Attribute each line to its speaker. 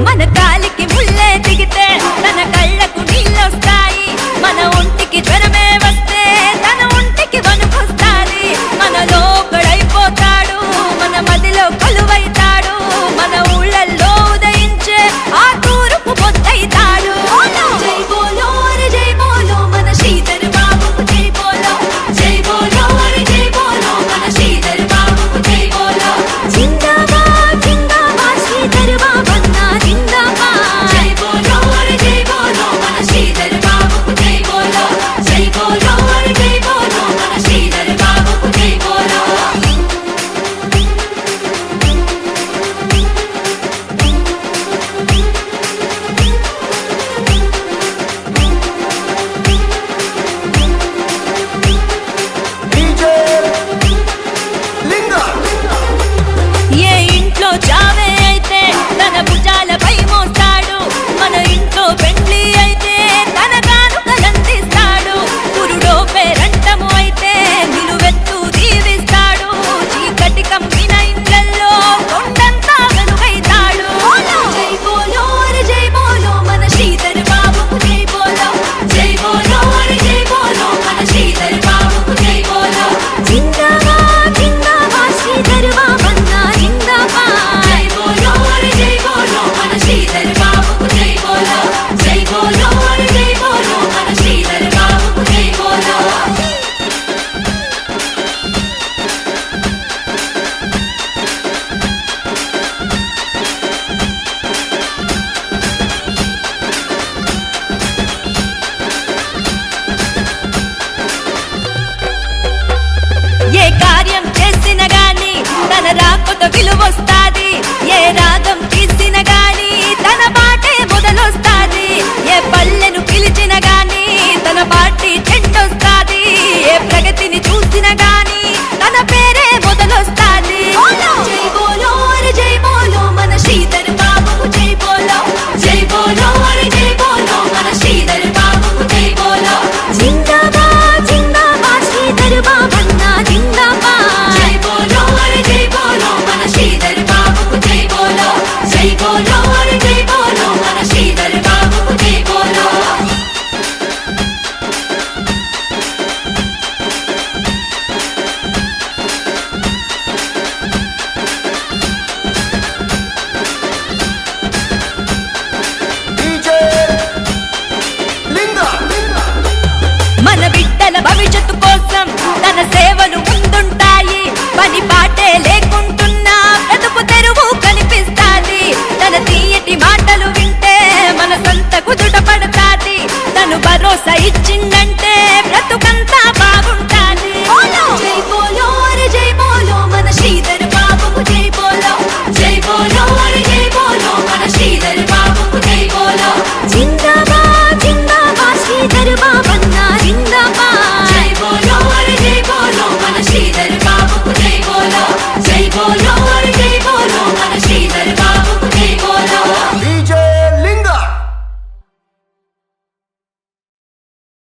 Speaker 1: మన కాలికి ముళ్ళే దిగితే తన కళ్ళకు నీళ్ళొస్తాయి మన ఒంటికి జ్వరమే వస్తే తన ఒంటికి వణుకొస్తాది మనలో ఒకడైపోతాడు మన మదిలో కొలువైతాడు మన ఊళ్ళల్లో ఉదయించే ఆ తూరుపు పొద్దైతాడు జై బోలో రే జై బోలో మన శ్రీధర్ బాబుకు జై బోలో జై బోలో రే జై బోలో మన శ్రీధర్ బాబుకు జై బోలో జిందాబాద్ జిందాబాద్ శ్రీధర్ బాబన్న జిందాబాద్ జై బోలో రే జై బోలో మన శ్రీధర్ బాబుకు జై బోలో జై బోలో రే జై బోలో మన శ్రీధర్ బాబుకు జై బోలో ఏ ఇంట్లో చావే అయితే తన భుజాలపై మోస్తాడు మన ఇంట్లో పెండ్లి అయితే తన కానుకలందిస్తాడు పురుడో పేరంటము అయితే నిలువెత్తు దీవిస్తాడు చీకటి కమ్మిన ఇళ్ళల్లో కొండంతా వెలుగైతాడు జై బోలో రే జై బోలో మన శ్రీధర్ బాబుకు జై బోలో జై బోలో రే జై బోలో మన శ్రీధర్ బాబుకు జై బోలో జిందాబాద్ జిందాబాద్ శ్రీధర్ బాబన్న జిందాబాద్ జై బోలో రే జై బోలో మన శ్రీధర్ బాబుకు జై బోలో జై బోలో రే జై బోలో మన శ్రీధర్ బాబుకు జై బోలో ఏ కార్యం చేసిన గాని తన రాకతో విలువొస్తాది ఏ రాగం తీసిన గాని తన పాటే మొదలొస్తాది ఏ పల్లెను పిలిచిన గాని తన పార్టీ చెండొస్తాది ఏ ప్రగతిని చూసిన గాని తన పేరే మొదలొస్తాది జై బోలో రే జై బోలో మన శ్రీధర్ బాబుకు జై బోలో జై బోలో రే జై బోలో మన శ్రీధర్ బాబుకు జై బోలో జిందాబాద్ జిందాబాద్ శ్రీధర్ బాబన్న జిందాబాద్ జై బోలో రే జై బోలో మన శ్రీధర్ బాబుకు జై బోలో జై బోలో